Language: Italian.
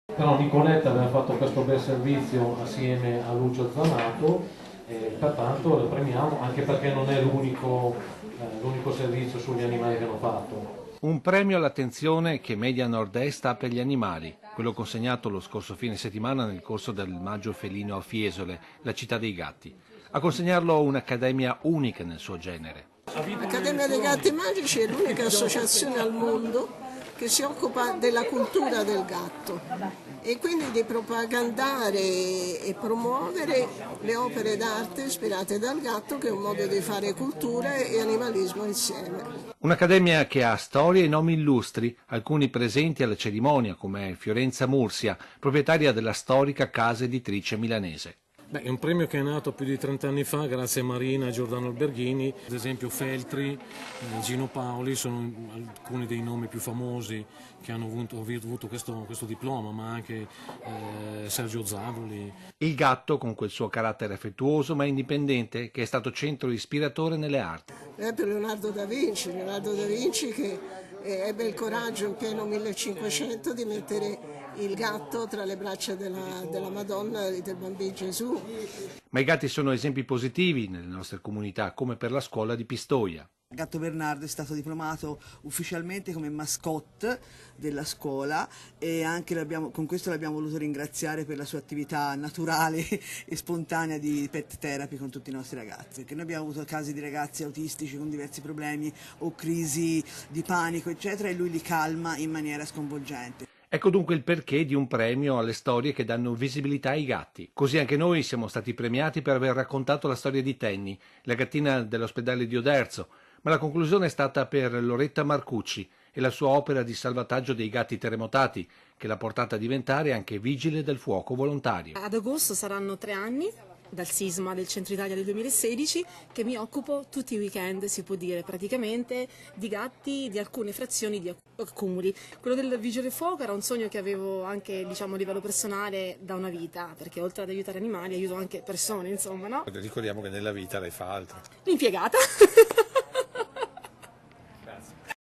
Però Nicoletta aveva fatto questo bel servizio assieme a Lucio Zanato e pertanto lo premiamo anche perché non è l'unico servizio sugli animali che hanno fatto. Un premio all'attenzione che Media Nord-Est ha per gli animali, quello consegnato lo scorso fine settimana nel corso del Maggio Felino a Fiesole, la città dei gatti. A consegnarlo un'accademia unica nel suo genere. L'Accademia dei Gatti Magici è l'unica associazione al mondo che si occupa della cultura del gatto e quindi di propagandare e promuovere le opere d'arte ispirate dal gatto, che è un modo di fare cultura e animalismo insieme. Un'accademia che ha storie e nomi illustri, alcuni presenti alla cerimonia come Fiorenza Mursia, proprietaria della storica casa editrice milanese. Beh, è un premio che è nato più di 30 anni fa grazie a Marina e Giordano Alberghini, ad esempio Feltri, Gino Paoli sono alcuni dei nomi più famosi che hanno avuto questo diploma, ma anche Sergio Zavoli. Il gatto, con quel suo carattere affettuoso ma indipendente, che è stato centro ispiratore nelle arti. Per Leonardo da Vinci che ebbe il coraggio in pieno 1500 di mettere il gatto tra le braccia della Madonna e del bambino Gesù. Ma i gatti sono esempi positivi nelle nostre comunità, come per la scuola di Pistoia. Gatto Bernardo è stato diplomato ufficialmente come mascotte della scuola e anche con questo l'abbiamo voluto ringraziare per la sua attività naturale e spontanea di pet therapy con tutti i nostri ragazzi, perché noi abbiamo avuto casi di ragazzi autistici con diversi problemi o crisi di panico eccetera, e lui li calma in maniera sconvolgente. Ecco dunque il perché di un premio alle storie che danno visibilità ai gatti. Così anche noi siamo stati premiati per aver raccontato la storia di Tenny, la gattina dell'ospedale di Oderzo, ma la conclusione è stata per Loretta Marcucci e la sua opera di salvataggio dei gatti terremotati, che l'ha portata a diventare anche vigile del fuoco volontario. Ad agosto saranno 3 anni dal sisma del centro Italia del 2016 che mi occupo tutti i weekend, si può dire praticamente, di gatti di alcune frazioni di accumuli. Quello del vigile del fuoco era un sogno che avevo anche, diciamo, a livello personale da una vita, perché oltre ad aiutare animali aiuto anche persone, insomma, no? Ricordiamo che nella vita lei fa altro. L'impiegata.